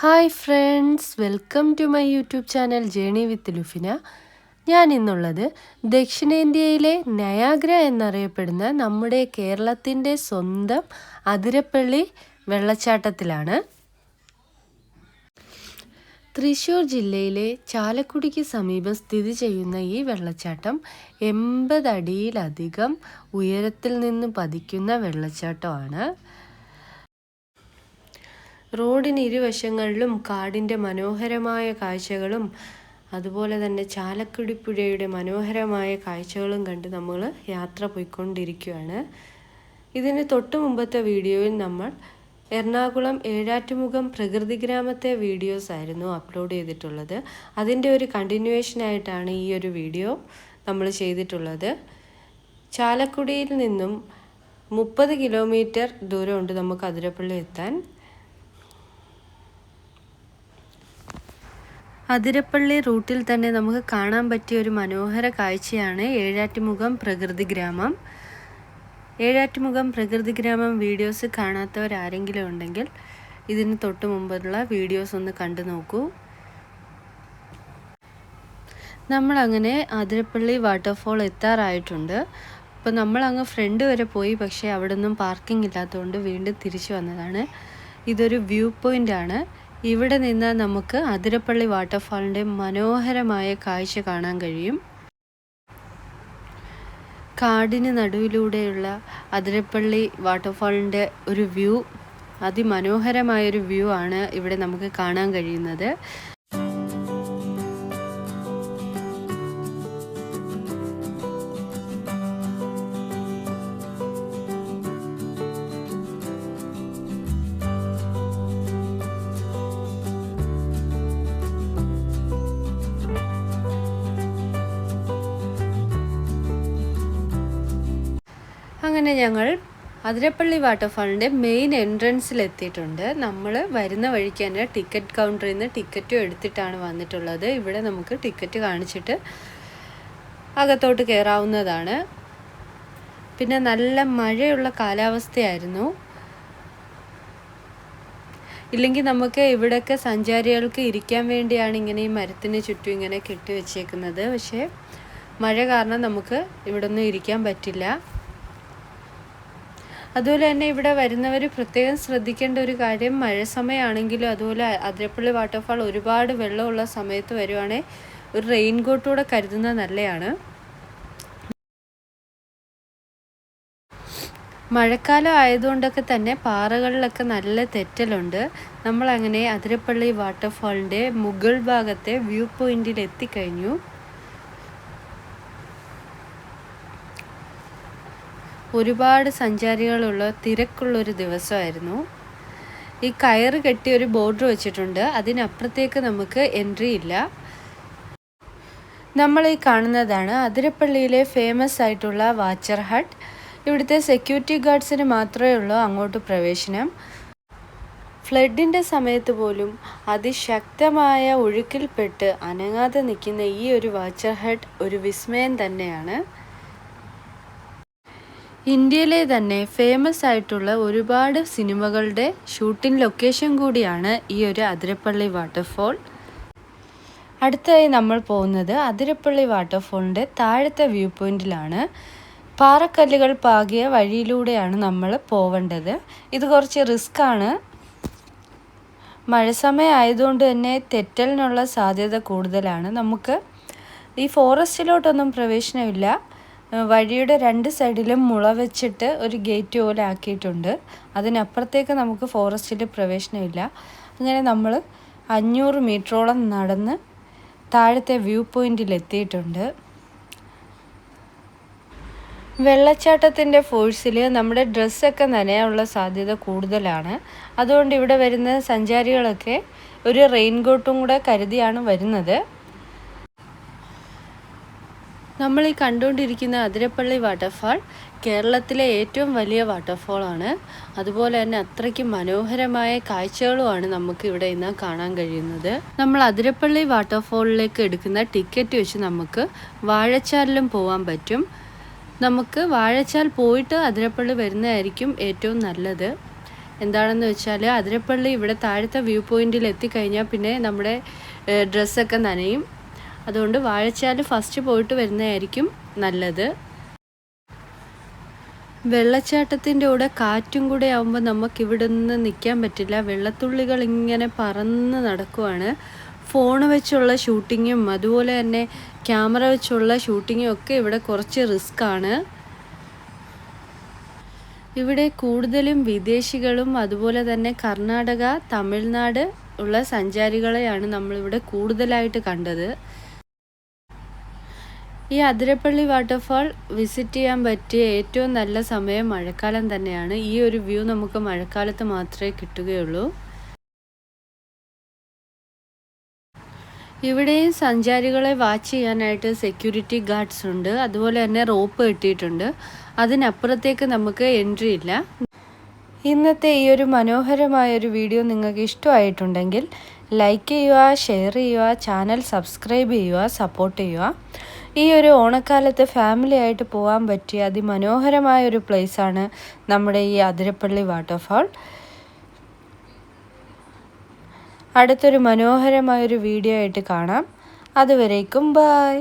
Hi friends, welcome to my YouTube channel journey with Lufina. ഞാൻ ഇന്നുള്ളത് ദക്ഷിണേന്ത്യയിലെ നയാഗ്ര എന്നറിയപ്പെടുന്ന നമ്മുടെ കേരളത്തിൻ്റെ സ്വന്തം അതിരപ്പള്ളി വെള്ളച്ചാട്ടത്തിലാണ്. തൃശ്ശൂർ ജില്ലയിലെ ചാലക്കുടിക്ക് സമീപം സ്ഥിതി ചെയ്യുന്ന ഈ വെള്ളച്ചാട്ടം 80 അടിയിലധികം ഉയരത്തിൽ നിന്ന് പതിക്കുന്ന വെള്ളച്ചാട്ടമാണ്. റോഡിന് ഇരുവശങ്ങളിലും കാടിൻ്റെ മനോഹരമായ കാഴ്ചകളും അതുപോലെ തന്നെ ചാലക്കുടി പുഴയുടെ മനോഹരമായ കാഴ്ചകളും കണ്ട് നമ്മൾ യാത്ര പോയിക്കൊണ്ടിരിക്കുകയാണ്. ഇതിന് തൊട്ട് മുമ്പത്തെ വീഡിയോയിൽ നമ്മൾ എറണാകുളം ഏഴാറ്റുമുഖം പ്രകൃതി ഗ്രാമത്തെ വീഡിയോസ് ആയിരുന്നു അപ്ലോഡ് ചെയ്തിട്ടുള്ളത്. അതിൻ്റെ ഒരു കണ്ടിന്യൂവേഷനായിട്ടാണ് ഈ ഒരു വീഡിയോ നമ്മൾ ചെയ്തിട്ടുള്ളത്. ചാലക്കുടിയിൽ നിന്നും 30 കിലോമീറ്റർ ദൂരമുണ്ട് നമുക്ക് അതിരപ്പള്ളി എത്താൻ. അതിരപ്പള്ളി റൂട്ടിൽ തന്നെ നമുക്ക് കാണാൻ പറ്റിയ ഒരു മനോഹര കാഴ്ചയാണ് ഏഴാറ്റുമുഖം പ്രകൃതി ഗ്രാമം. ഏഴാറ്റുമുഖം പ്രകൃതി ഗ്രാമം വീഡിയോസ് കാണാത്തവരാരെങ്കിലും ഉണ്ടെങ്കിൽ ഇതിന് തൊട്ട് മുമ്പുള്ള വീഡിയോസ് ഒന്ന് കണ്ടു നോക്കൂ. നമ്മളങ്ങനെ അതിരപ്പള്ളി വാട്ടർഫോൾ എത്താറായിട്ടുണ്ട്. അപ്പോൾ നമ്മളങ്ങ് ഫ്രണ്ട് വരെ പോയി, പക്ഷേ അവിടെ നിന്നും പാർക്കിംഗ് ഇല്ലാത്തതുകൊണ്ട് വീണ്ടും തിരിച്ചു വന്നതാണ്. ഇതൊരു വ്യൂ പോയിൻ്റാണ്. ഇവിടെ നിന്നാൽ നമുക്ക് അതിരപ്പള്ളി വാട്ടർഫാളിൻ്റെ മനോഹരമായ കാഴ്ച കാണാൻ കഴിയും. കാടിന് നടുവിലൂടെയുള്ള അതിരപ്പള്ളി വാട്ടർഫാളിൻ്റെ ഒരു വ്യൂ, അതിമനോഹരമായൊരു വ്യൂ ആണ് ഇവിടെ നമുക്ക് കാണാൻ കഴിയുന്നത്. അങ്ങനെ ഞങ്ങൾ അതിരപ്പള്ളി വാട്ടർഫാളിൻ്റെ മെയിൻ എൻട്രൻസിൽ എത്തിയിട്ടുണ്ട്. നമ്മൾ വരുന്ന വഴിക്ക് തന്നെ ടിക്കറ്റ് കൗണ്ടറിൽ നിന്ന് ടിക്കറ്റും എടുത്തിട്ടാണ് വന്നിട്ടുള്ളത്. ഇവിടെ നമുക്ക് ടിക്കറ്റ് കാണിച്ചിട്ട് അകത്തോട്ട് കയറാവുന്നതാണ്. പിന്നെ നല്ല മഴയുള്ള കാലാവസ്ഥയായിരുന്നു. ഇല്ലെങ്കിൽ നമുക്ക് ഇവിടെയൊക്കെ സഞ്ചാരികൾക്ക് ഇരിക്കാൻ വേണ്ടിയാണ് ഇങ്ങനെ ഈ മരത്തിന് ചുറ്റും ഇങ്ങനെ കെട്ടിവെച്ചേക്കുന്നത്. പക്ഷേ മഴ കാരണം നമുക്ക് ഇവിടെ ഒന്നും ഇരിക്കാൻ പറ്റില്ല. അതുപോലെ തന്നെ ഇവിടെ വരുന്നവർ പ്രത്യേകം ശ്രദ്ധിക്കേണ്ട ഒരു കാര്യം, മഴ സമയമാണെങ്കിലും അതുപോലെ അതിരപ്പള്ളി വാട്ടർഫാൾ ഒരുപാട് വെള്ളമുള്ള സമയത്ത് വരുവാണെങ്കിൽ ഒരു റെയിൻ കോട്ടൂടെ കരുതുന്നത് നല്ലതാണ്. മഴക്കാലം ആയതുകൊണ്ടൊക്കെ തന്നെ പാറകളിലൊക്കെ നല്ല തെറ്റലുണ്ട്. നമ്മളങ്ങനെ അതിരപ്പള്ളി വാട്ടർഫാളിൻ്റെ മുകൾ ഭാഗത്തെ വ്യൂ പോയിന്റിൽ എത്തിക്കഴിഞ്ഞു. ഒരുപാട് സഞ്ചാരികളുള്ള തിരക്കുള്ളൊരു ദിവസമായിരുന്നു. ഈ കയറ് കെട്ടി ഒരു ബോർഡർ വെച്ചിട്ടുണ്ട്, അതിനപ്പുറത്തേക്ക് നമുക്ക് എൻട്രി ഇല്ല. നമ്മൾ ഈ കാണുന്നതാണ് അതിരപ്പള്ളിയിലെ ഫേമസ് ആയിട്ടുള്ള വാച്ചർ ഹട്ട്. ഇവിടുത്തെ സെക്യൂരിറ്റി ഗാർഡ്സിന് മാത്രമേ ഉള്ളൂ അങ്ങോട്ട് പ്രവേശനം. ഫ്ലഡിൻ്റെ സമയത്ത് പോലും അതിശക്തമായ ഒഴുക്കിൽപ്പെട്ട് അനങ്ങാതെ നിൽക്കുന്ന ഈ ഒരു വാച്ചർ ഹട്ട് ഒരു വിസ്മയം തന്നെയാണ്. ഇന്ത്യയിലെ തന്നെ ഫേമസ് ആയിട്ടുള്ള ഒരുപാട് സിനിമകളുടെ ഷൂട്ടിംഗ് ലൊക്കേഷൻ കൂടിയാണ് ഈ ഒരു അതിരപ്പള്ളി വാട്ടർഫോൾ. അടുത്തതായി നമ്മൾ പോകുന്നത് അതിരപ്പള്ളി വാട്ടർഫോളിൻ്റെ താഴത്തെ വ്യൂ പോയിന്റിലാണ്. പാറക്കല്ലുകൾ പാകിയ വഴിയിലൂടെയാണ് നമ്മൾ പോവേണ്ടത്. ഇത് കുറച്ച് റിസ്ക്കാണ്. മഴ സമയം ആയതുകൊണ്ട് തന്നെ തെറ്റലിനുള്ള സാധ്യത കൂടുതലാണ്. നമുക്ക് ഈ ഫോറസ്റ്റിലോട്ടൊന്നും പ്രവേശനമില്ല. വഴിയുടെ 2 സൈഡിലും മുള വെച്ചിട്ട് ഒരു ഗേറ്റ് പോലെ ആക്കിയിട്ടുണ്ട്. അതിനപ്പുറത്തേക്ക് നമുക്ക് ഫോറസ്റ്റിൽ പ്രവേശനമില്ല. അങ്ങനെ നമ്മൾ 500 മീറ്ററോളം നടന്ന് താഴത്തെ വ്യൂ പോയിന്റിൽ എത്തിയിട്ടുണ്ട്. വെള്ളച്ചാട്ടത്തിൻ്റെ ഫോഴ്സിൽ നമ്മുടെ ഡ്രസ്സൊക്കെ നനയാനുള്ള സാധ്യത കൂടുതലാണ്. അതുകൊണ്ട് ഇവിടെ വരുന്ന സഞ്ചാരികളൊക്കെ ഒരു റെയിൻ കോട്ടും കൂടെ കരുതിയാണ് വരുന്നത്. നമ്മൾ ഈ കണ്ടുകൊണ്ടിരിക്കുന്ന അതിരപ്പള്ളി വാട്ടർഫാൾ കേരളത്തിലെ ഏറ്റവും വലിയ വാട്ടർഫാളാണ്. അതുപോലെ തന്നെ അത്രയ്ക്ക് മനോഹരമായ കാഴ്ചകളുമാണ് നമുക്ക് ഇവിടെ ഇന്ന് കാണാൻ കഴിയുന്നത്. നമ്മൾ അതിരപ്പള്ളി വാട്ടർഫാളിലേക്ക് എടുക്കുന്ന ടിക്കറ്റ് വെച്ച് നമുക്ക് വാഴച്ചാലിലും പോകാൻ പറ്റും. നമുക്ക് വാഴച്ചാൽ പോയിട്ട് അതിരപ്പള്ളി വരുന്നതായിരിക്കും ഏറ്റവും നല്ലത്. എന്താണെന്ന് വെച്ചാൽ അതിരപ്പള്ളി ഇവിടെ താഴത്തെ വ്യൂ പോയിന്റിൽ എത്തിക്കഴിഞ്ഞാൽ പിന്നെ നമ്മുടെ ഡ്രസ്സൊക്കെ നനയും. അതുകൊണ്ട് വാഴച്ചാൽ ഫസ്റ്റ് പോയിട്ട് വരുന്നതായിരിക്കും നല്ലത്. വെള്ളച്ചാട്ടത്തിൻ്റെ കൂടെ കാറ്റും കൂടെ ആകുമ്പോൾ നമുക്കിവിടെ നിന്ന് നിൽക്കാൻ പറ്റില്ല. വെള്ളത്തുള്ളികൾ ഇങ്ങനെ പറന്ന് നടക്കുവാണ്. ഫോൺ വെച്ചുള്ള ഷൂട്ടിങ്ങും അതുപോലെ തന്നെ ക്യാമറ വെച്ചുള്ള ഷൂട്ടിങ്ങും ഒക്കെ ഇവിടെ കുറച്ച് റിസ്ക്കാണ്. ഇവിടെ കൂടുതലും വിദേശികളും അതുപോലെ തന്നെ കർണാടക, തമിഴ്നാട് ഉള്ള സഞ്ചാരികളെയാണ് നമ്മളിവിടെ കൂടുതലായിട്ട് കണ്ടത്. ഈ അതിരപ്പള്ളി വാട്ടർഫാൾ വിസിറ്റ് ചെയ്യാൻ പറ്റിയ ഏറ്റവും നല്ല സമയം മഴക്കാലം തന്നെയാണ്. ഈ ഒരു വ്യൂ നമുക്ക് മഴക്കാലത്ത് മാത്രമേ കിട്ടുകയുള്ളൂ. ഇവിടെയും സഞ്ചാരികളെ വാച്ച് ചെയ്യാനായിട്ട് സെക്യൂരിറ്റി ഗാർഡ്സ് ഉണ്ട്. അതുപോലെ തന്നെ റോപ്പ് കെട്ടിയിട്ടുണ്ട്. അതിനപ്പുറത്തേക്ക് നമുക്ക് എൻട്രി ഇല്ല. ഇന്നത്തെ ഈ ഒരു മനോഹരമായൊരു വീഡിയോ നിങ്ങൾക്ക് ഇഷ്ടമായിട്ടുണ്ടെങ്കിൽ ലൈക്ക് ചെയ്യുക, ഷെയർ ചെയ്യുക, ചാനൽ സബ്സ്ക്രൈബ് ചെയ്യുക, സപ്പോർട്ട് ചെയ്യുക. ഈ ഒരു ഓണക്കാലത്ത് ഫാമിലി ആയിട്ട് പോകാൻ പറ്റിയ അതിമനോഹരമായൊരു പ്ലേസാണ് നമ്മുടെ ഈ അതിരപ്പള്ളി വാട്ടർഫാൾ. അടുത്തൊരു മനോഹരമായൊരു വീഡിയോ ആയിട്ട് കാണാം. അതുവരേക്കും ബൈ.